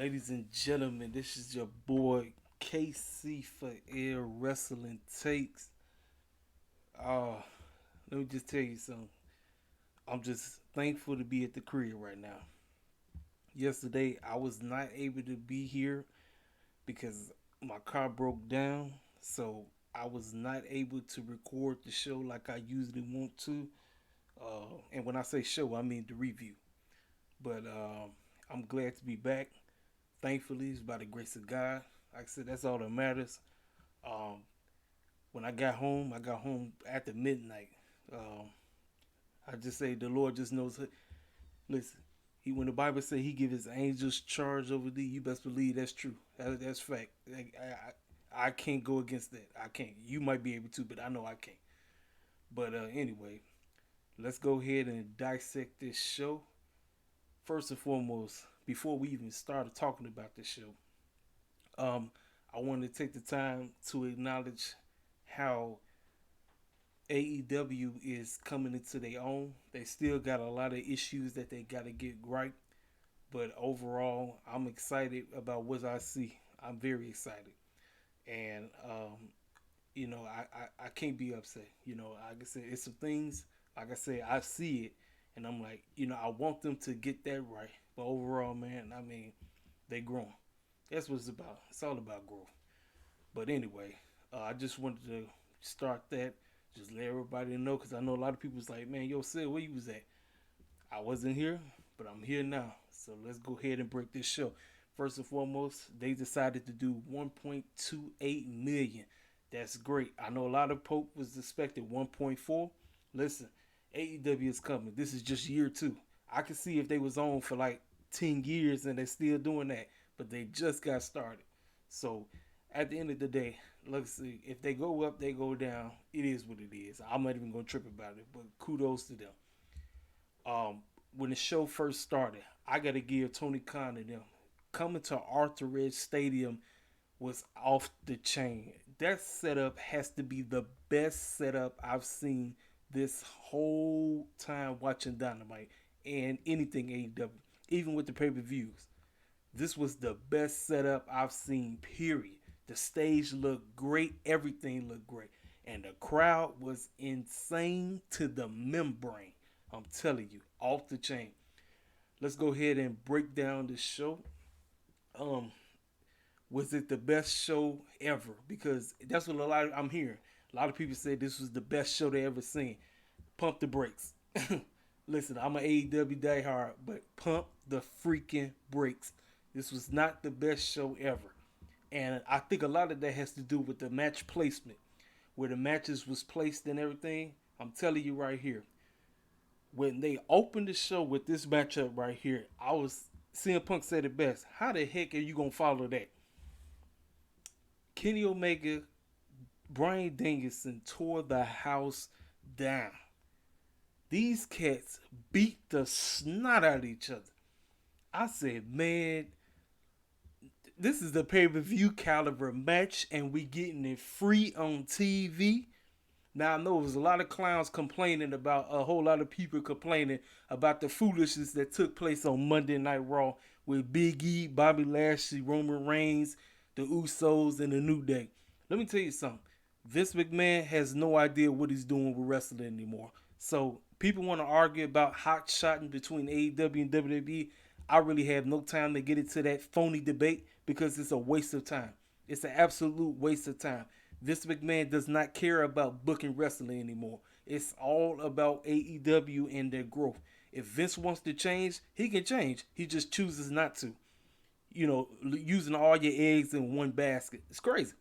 Ladies and gentlemen, this is your boy KC for Air Wrestling Takes. Uh, Let me just tell you something. I'm just thankful to be at the crib right now. Yesterday, I was not able to be here because my car broke down, so I was not able to record the show like I usually want to. And when I say show, I mean the review. But I'm glad to be back. Thankfully, it's by the grace of God. Like I said, that's all that matters. Um, when I got home after midnight. Um, I just say the Lord just knows. Listen, when the Bible says He give His angels charge over thee, you best believe that's true. That's fact. I can't go against that. I can't. You might be able to, but I know I can't. But anyway, let's go ahead and dissect this show. First and foremost, before we even started talking about this show, um, I wanted to take the time to acknowledge how AEW is coming into their own. They still got a lot of issues that they got to get right, but overall, I'm excited about what I see. I'm very excited, and I can't be upset. Like I said, it's some things. Like I said, I see it, and I'm like, I want them to get that right. But overall, man, I mean, they grown. That's what it's about. It's all about growth. But anyway, I just wanted to start that. Just let everybody know because I know a lot of people's like, man, yo, Sid, where you was at? I wasn't here, but I'm here now. So let's go ahead and break this show. First and foremost, they decided to do 1.28 million. That's great. I know a lot of Pope was expected 1.4. Listen, AEW is coming. This is just year two. I can see if they was on for like 10 years and they're still doing that, but they just got started. So at the end of the day, let's see. If they go up, they go down. It is what it is. I'm not even gonna trip about it, but kudos to them. When the show first started, I gotta give Tony Khan and them coming to Arthur Ashe Stadium was off the chain. That setup has to be the best setup I've seen this whole time watching Dynamite and anything AEW, even with the pay per views. This was the best setup I've seen, period. The stage looked great, everything looked great. And the crowd was insane to the membrane. I'm telling you, off the chain. Let's go ahead and break down the show. Um, was it the best show ever? Because that's what I'm hearing. A lot of people say this was the best show they ever seen. Pump the brakes. Listen, I'm an AEW diehard, but pump the freaking brakes. This was not the best show ever. And I think a lot of that has to do with the match placement, where the matches was placed and everything. I'm telling you right here, when they opened the show with this matchup right here, I was CM Punk said it best. How the heck are you gonna follow that? Kenny Omega, Brian Danielson tore the house down. These cats beat the snot out of each other. I said, man, this is the pay-per-view caliber match, and we getting it free on TV. Now I know there's a lot of clowns complaining about a whole lot of people complaining about the foolishness that took place on Monday Night Raw with Big E, Bobby Lashley, Roman Reigns, the Usos, and the New Day. Let me tell you something. Vince McMahon has no idea what he's doing with wrestling anymore. So people want to argue about hot shotting between AEW and WWE. I really have no time to get into that phony debate because it's a waste of time. It's an absolute waste of time. Vince McMahon does not care about booking wrestling anymore. It's all about AEW and their growth. If Vince wants to change, he can change. He just chooses not to. Using all your eggs in one basket. It's crazy.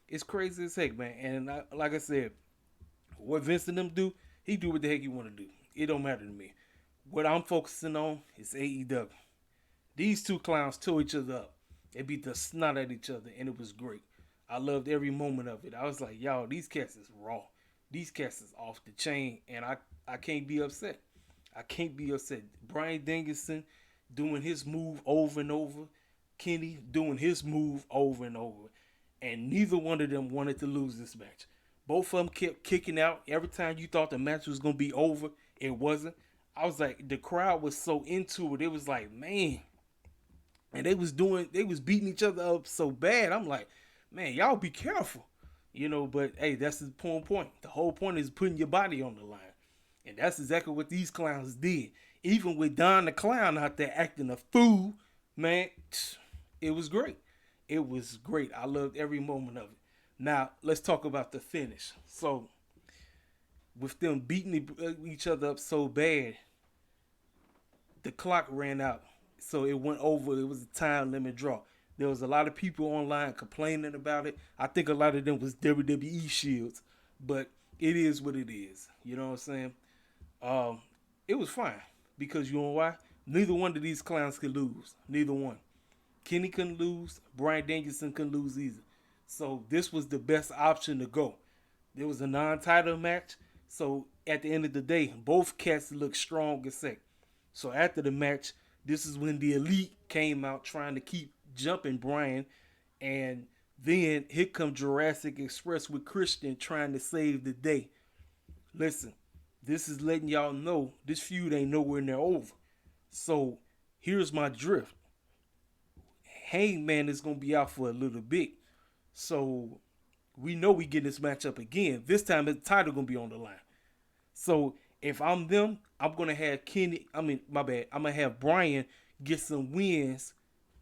It's crazy as heck, man. And like I said, what Vince and them do, he do what the heck he want to do. It don't matter to me. What I'm focusing on is AEW. These two clowns tore each other up. They beat the snot at each other, and it was great. I loved every moment of it. I was like, y'all, these cats is raw. These cats is off the chain, and I can't be upset. I can't be upset. Brian Danielson doing his move over and over. Kenny doing his move over and over. And neither one of them wanted to lose this match. Both of them kept kicking out. Every time you thought the match was going to be over, it wasn't. I was like, the crowd was so into it. It was like, man, and they was beating each other up so bad. I'm like, man, y'all be careful, But hey, that's the point. The whole point is putting your body on the line, and that's exactly what these clowns did. Even with Don the Clown out there acting a fool, man, it was great. It was great. I loved every moment of it. Now let's talk about the finish. So with them beating each other up so bad, the clock ran out. So it went over. It was a time limit draw. There was a lot of people online complaining about it. I think a lot of them was WWE shields, but it is what it is. You know what I'm saying? Um, it was fine because you know why? Neither one of these clowns could lose. Neither one. Kenny couldn't lose. Bryan Danielson couldn't lose either. So this was the best option to go. There was a non-title match. So at the end of the day, both cats looked strong as heck. So after the match, this is when the Elite came out trying to keep jumping Bryan. And then here come Jurassic Express with Christian trying to save the day. Listen, this is letting y'all know this feud ain't nowhere near over. So here's my drift. Hangman is going to be out for a little bit. So we know we get this matchup again. This time the title going to be on the line. So if I'm them, I'm going to have I'm going to have Bryan get some wins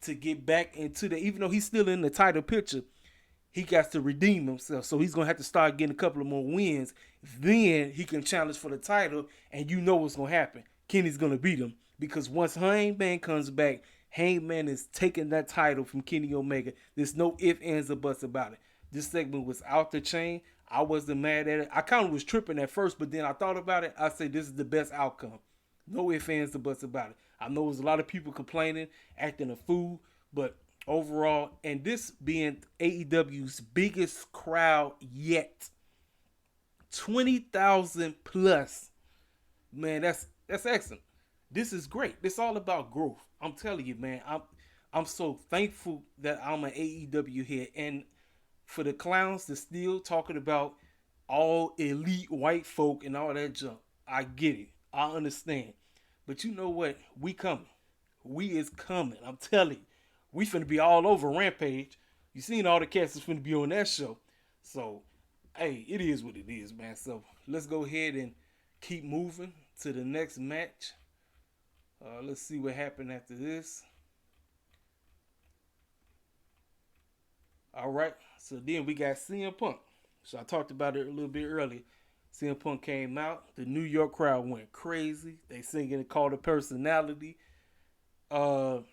to get back into even though he's still in the title picture, he got to redeem himself. So he's going to have to start getting a couple of more wins. Then he can challenge for the title, and you know what's going to happen. Kenny's going to beat him because once Hangman comes back, Hangman is taking that title from Kenny Omega. There's no ifs, ands, or buts about it. This segment was out the chain. I wasn't mad at it. I kind of was tripping at first, but then I thought about it. I said, this is the best outcome. No ifs, ands, or buts about it. I know there's a lot of people complaining, acting a fool, but overall, and this being AEW's biggest crowd yet, 20,000 plus, man, that's excellent. This is great. It's all about growth. I'm telling you, man, I'm so thankful that I'm an AEW head, and for the clowns to still talking about all elite white folk and all that junk, I get it. I understand. But you know what? We coming. We is coming. I'm telling you. We finna be all over Rampage. You seen all the cats that's finna be on that show. So, hey, it is what it is, man. So, let's go ahead and keep moving to the next match. Let's see what happened after this. All right. So, then we got CM Punk. So, I talked about it a little bit earlier. CM Punk came out. The New York crowd went crazy. They singing and called a personality. CM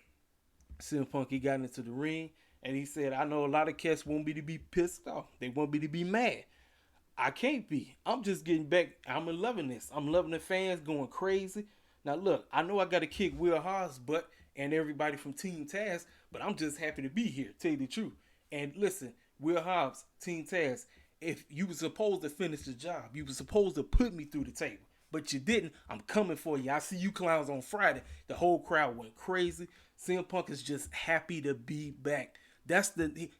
Punk, he got into the ring. And he said, I know a lot of cats want me to be pissed off. They want me to be mad. I can't be. I'm just getting back. I'm loving this. I'm loving the fans going crazy. Now, look, I know I got to kick Will Hobbs' butt and everybody from Team Taz, but I'm just happy to be here, tell you the truth. And listen, Will Hobbs, Team Taz, if you were supposed to finish the job, you were supposed to put me through the table, but you didn't. I'm coming for you. I see you clowns on Friday. The whole crowd went crazy. CM Punk is just happy to be back.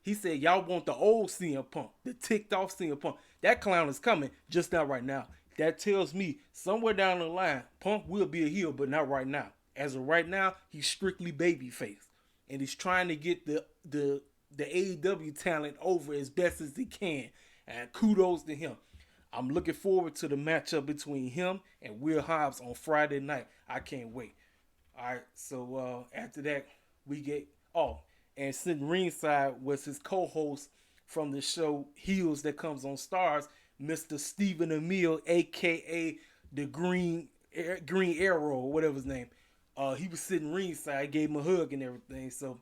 He said, y'all want the old CM Punk, the ticked off CM Punk. That clown is coming, just not right now. That tells me somewhere down the line, Punk will be a heel, but not right now. As of right now, he's strictly babyface. And he's trying to get the AEW talent over as best as he can. And kudos to him. I'm looking forward to the matchup between him and Will Hobbs on Friday night. I can't wait. All right, so after that, we get... and sitting ringside was his co-host from the show Heels that comes on Stars, Mr. Stephen Amell, a.k.a. the Green Arrow, or whatever his name. He was sitting ringside, gave him a hug and everything. So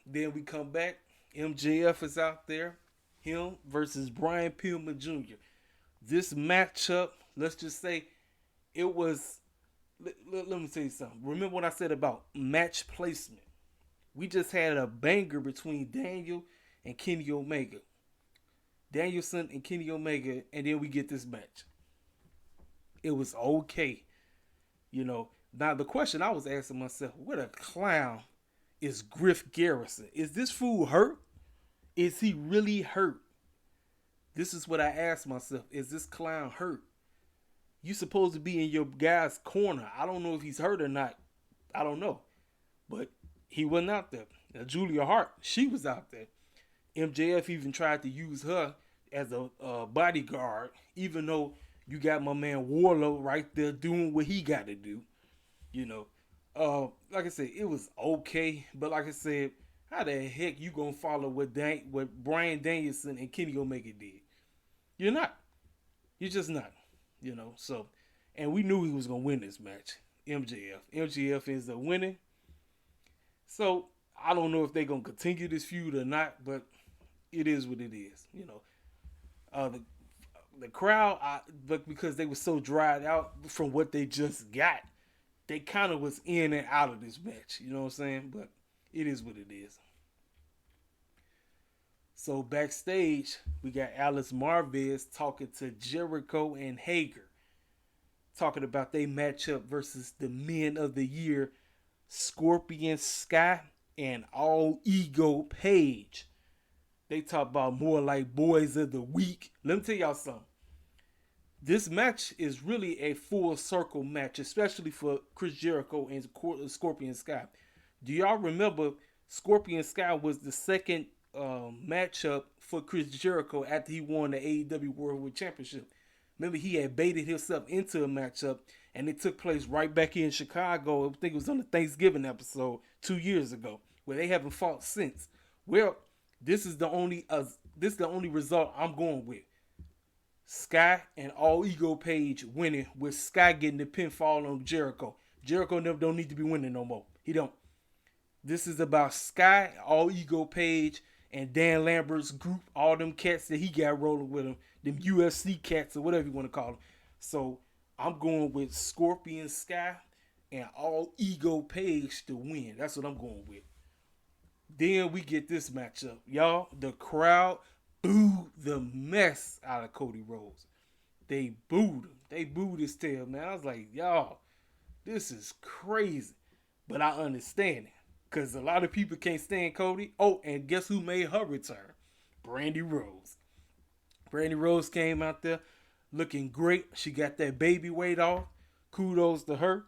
then we come back. MJF is out there. Him versus Brian Pillman Jr. This matchup, let's just say, it was... Let me tell you something. Remember what I said about match placement? We just had a banger between Daniel and Kenny Omega. Danielson and Kenny Omega, and then we get this match. It was okay. Now the question I was asking myself, what a clown is Griff Garrison? Is this fool hurt? Is he really hurt? This is what I asked myself. Is this clown hurt? You supposed to be in your guy's corner. I don't know if he's hurt or not. I don't know. But He wasn't out there. Now, Julia Hart, she was out there. MJF even tried to use her as a bodyguard, even though you got my man Warlow right there doing what he got to do. You know, like I said, it was okay, but like I said, how the heck you gonna follow what Bryan Danielson and Kenny Omega did? You're not. You're just not. So, and we knew he was gonna win this match. MJF is the winning. So I don't know if they're gonna continue this feud or not, but it is what it is. The crowd, but because they were so dried out from what they just got, they kind of was in and out of this match. You know what I'm saying? But it is what it is. So backstage, we got Alice Marvez talking to Jericho and Hager, talking about their matchup versus the Men of the Year, Scorpion Sky and All Ego Page. They talk about more like Boys of the Week. Let me tell y'all something. This match is really a full circle match, especially for Chris Jericho and Scorpion Sky. Do y'all remember Scorpion Sky was the second matchup for Chris Jericho after he won the AEW World Championship? Remember, he had baited himself into a matchup, and it took place right back here in Chicago. I think it was on the Thanksgiving episode 2 years ago, where they haven't fought since. Well, this is the only result I'm going with. Sky and All Ego Page winning, with Sky getting the pinfall on Jericho. Jericho never don't need to be winning no more. He don't. This is about Sky, All Ego Page, and Dan Lambert's group, all them cats that he got rolling with him, them UFC cats or whatever you want to call them. So I'm going with Scorpion Sky and All Ego Page to win. That's what I'm going with. Then we get this matchup. Y'all, the crowd booed the mess out of Cody Rhodes. They booed him. They booed his tail, man. I was like, y'all, this is crazy. But I understand it, because a lot of people can't stand Cody. Oh, and guess who made her return? Brandy Rose. Brandy Rose came out there looking great. She got that baby weight off. Kudos to her.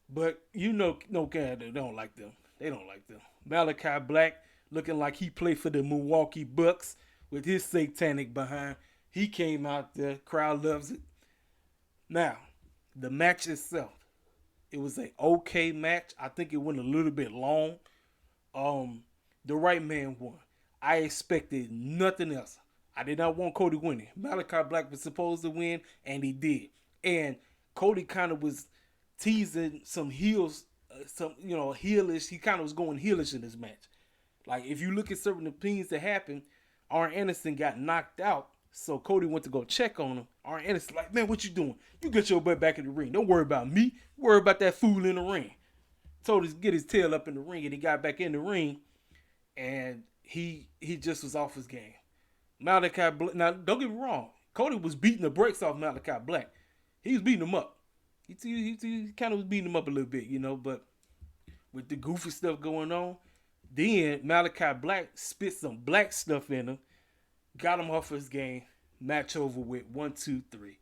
But no Canada, they don't like them. They don't like them. Malachi Black looking like he played for the Milwaukee Bucks with his satanic behind. He came out there. Crowd loves it. Now, the match itself. It was an okay match. I think it went a little bit long. The right man won. I expected nothing else. I did not want Cody winning. Malachi Black was supposed to win, and he did. And Cody kind of was teasing some heels, heelish. He kind of was going heelish in this match. Like, if you look at certain of the things that happened, Arn Anderson got knocked out, so Cody went to go check on him. Arn Anderson like, man, what you doing? You get your butt back in the ring. Don't worry about me. Worry about that fool in the ring. Told him to get his tail up in the ring, and he got back in the ring, and he just was off his game. Malachi Black, now don't get me wrong, Cody was beating the brakes off Malachi Black. He was beating him up. He kind of was beating him up a little bit, but with the goofy stuff going on, then Malachi Black spit some black stuff in him, got him off his game. Match over with 1, 2, 3.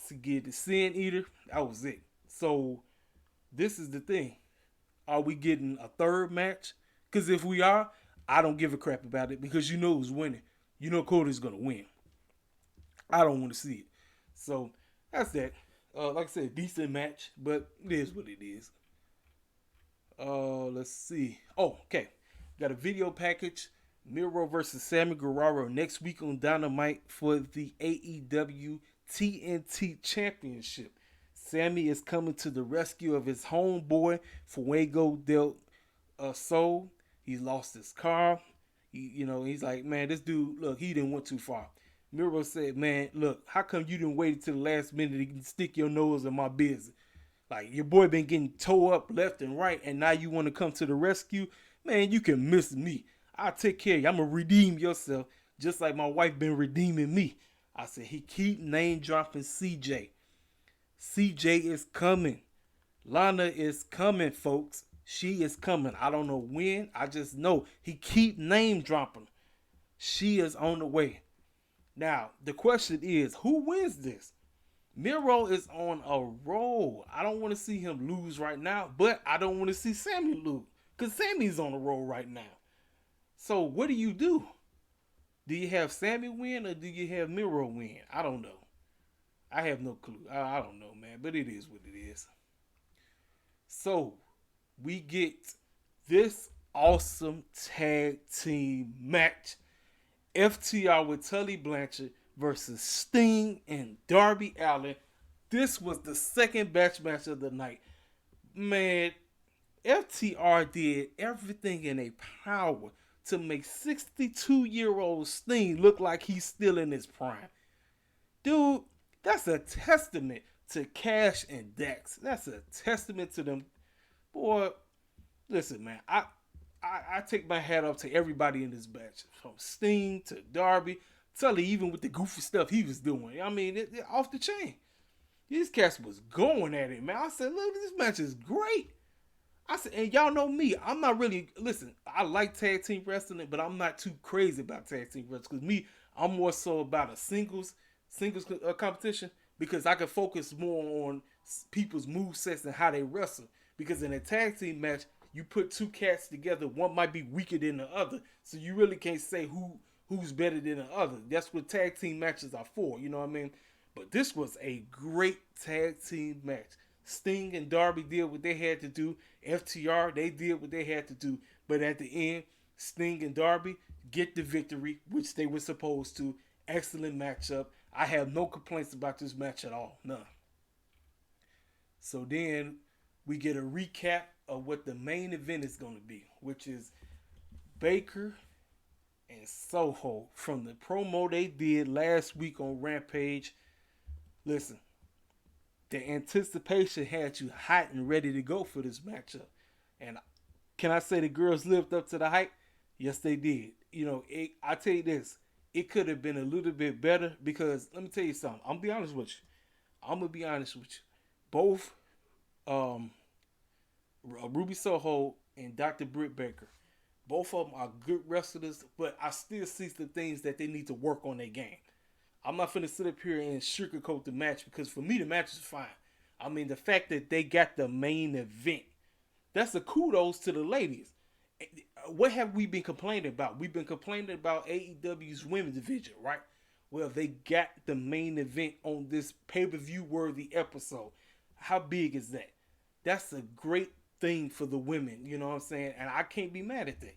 To get the Sin Eater, that was it. So this is the thing. Are we getting a third match? Because if we are, I don't give a crap about it, because you know who's winning. You know Cody's going to win. I don't want to see it. So that's that. Like I said, decent match, but it is what it is. Let's see. Oh, okay. Got a video package. Miro versus Sammy Guevara next week on Dynamite for the AEW TNT Championship. Sammy is coming to the rescue of his homeboy, Fuego del Sol. He lost his car. He's like, man, this dude, look, he didn't went too far. Miro said, man, look, how come you didn't wait until the last minute to stick your nose in my business? Like, your boy been getting towed up left and right, and now you want to come to the rescue? Man, you can miss me. I'll take care of you. I'm going to redeem yourself, just like my wife been redeeming me. I said, he keep name dropping CJ. CJ is coming. Lana is coming, folks. She is coming. I don't know when. I just know he keep name dropping. She is on the way. Now, the question is, who wins this? Miro is on a roll. I don't want to see him lose right now, but I don't want to see Sammy lose, Because Sammy's on the roll right now. So what do you do? Do you have Sammy win or do you have Miro win? I don't know. I have no clue. I don't know, man. But it is what it is. So we get this awesome tag team match. FTR with Tully Blanchard versus Sting and Darby Allin. This was the second match of the night. Man, FTR did everything in their power to make 62-year-old Sting look like he's still in his prime. Dude, that's a testament to Cash and Dax. That's a testament to them. Boy, listen, man, I take my hat off to everybody in this match. From Sting to Darby, Tully, even with the goofy stuff he was doing. I mean, it off the chain. These cats was going at it, man. I said, look, this match is great. I said, and y'all know me. I'm not really, listen, I like tag team wrestling, but I'm not too crazy about tag team wrestling. Because me, I'm more so about a singles competition because I can focus more on people's movesets and how they wrestle. Because in a tag team match, you put two cats together, one might be weaker than the other. So you really can't say who's better than the other. That's what tag team matches are for, you know what I mean? But this was a great tag team match. Sting and Darby did what they had to do. FTR, they did what they had to do. But at the end, Sting and Darby get the victory, which they were supposed to. Excellent matchup. I have no complaints about this match at all. None. So then we get a recap of what the main event is going to be, which is Baker and Soho from the promo they did last week on Rampage. Listen, the anticipation had you hot and ready to go for this matchup. And can I say the girls lived up to the hype? Yes, they did. You know, I tell you this, it could have been a little bit better because let me tell you something. I'm going to be honest with you. Both Ruby Soho and Dr. Britt Baker, both of them are good wrestlers, but I still see some things that they need to work on their game. I'm not finna sit up here and sugarcoat the match because for me the match is fine. I mean, the fact that they got the main event, that's a kudos to the ladies. What have we been complaining about? We've been complaining about AEW's women's division, right? Well, they got the main event on this pay-per-view worthy episode. How big is that? That's a great thing for the women, you know what I'm saying? And I can't be mad at that.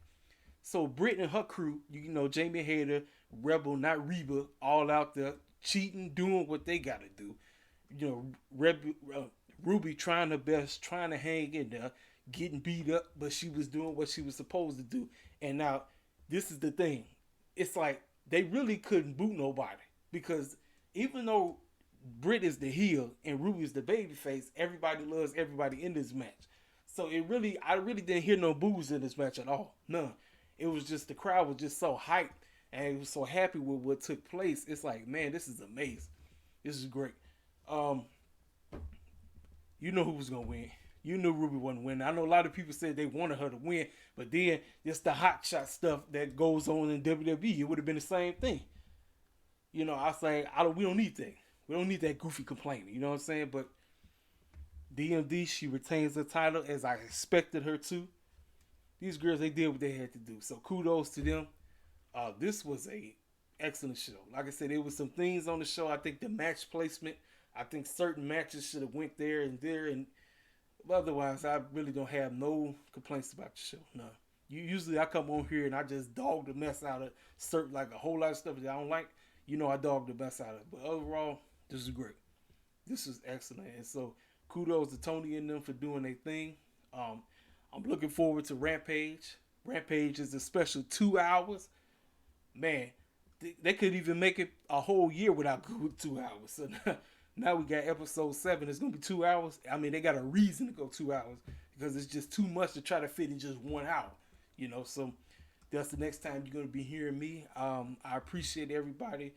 So Britt and her crew, you know, Jamie Hayter, Rebel, not Reba, all out there cheating, doing what they got to do. You know, Ruby trying her best, trying to hang in there, getting beat up, but she was doing what she was supposed to do. And now, this is the thing. It's like they really couldn't boot nobody because even though Britt is the heel and Ruby is the babyface, everybody loves everybody in this match. So I really didn't hear no boos in this match at all. None. It was just the crowd was just so hyped and it was so happy with what took place. It's like, man, this is amazing. This is great. You know who was gonna win. You knew Ruby wasn't winning. I know a lot of people said they wanted her to win, but then it's the hot shot stuff that goes on in WWE. It would have been the same thing. You know, I say we don't need that. We don't need that goofy complaining. You know what I'm saying? But DMD, she retains the title as I expected her to. These girls, they did what they had to do. So kudos to them. This was a excellent show. Like I said, there was some things on the show. I think the match placement, I think certain matches should have went there. And otherwise, I really don't have no complaints about the show. No. Usually I come on here and I just dog the mess out of certain, like a whole lot of stuff that I don't like. You know, I dog the mess out of it. But overall, this is great. This is excellent. And so kudos to Tony and them for doing their thing. I'm looking forward to Rampage. Rampage is a special 2 hours. Man, they could even make it a whole year without 2 hours. So now we got episode 7. It's going to be 2 hours. I mean, they got a reason to go 2 hours because it's just too much to try to fit in just 1 hour. You know, so that's the next time you're going to be hearing me. I appreciate everybody.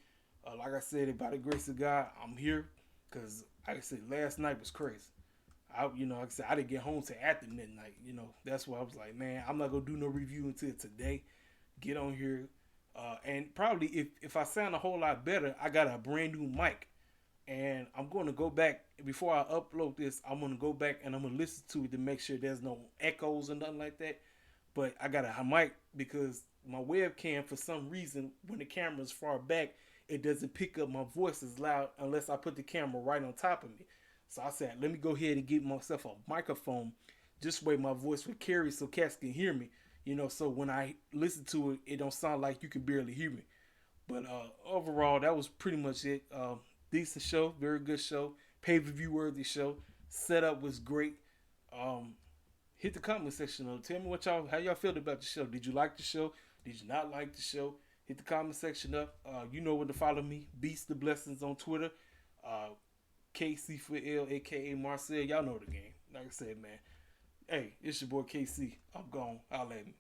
Like I said, by the grace of God, I'm here because, like I said, last night was crazy. Like I said, I didn't get home till after midnight. You know, that's why I was like, man, I'm not gonna do no review until today. Get on here, and probably if I sound a whole lot better, I got a brand new mic, and I'm going to go back before I upload this. I'm gonna go back and I'm gonna listen to it to make sure there's no echoes or nothing like that. but I got a mic because my webcam, for some reason, when the camera's far back, it doesn't pick up my voice as loud unless I put the camera right on top of me. So I said, let me go ahead and get myself a microphone, just way my voice would carry so cats can hear me. So when I listen to it, it don't sound like you can barely hear me. But overall, that was pretty much it. Decent show, very good show, pay-per-view worthy show. Setup was great. Um, Hit the comment section though. Tell me how y'all felt about the show. Did you like the show? Did you not like the show? Hit the comment section up. You know where to follow me. Beast the Blessings on Twitter. KC for L, aka Marcel. Y'all know the game. Like I said, man. Hey, it's your boy KC. I'm gone. I'll let me.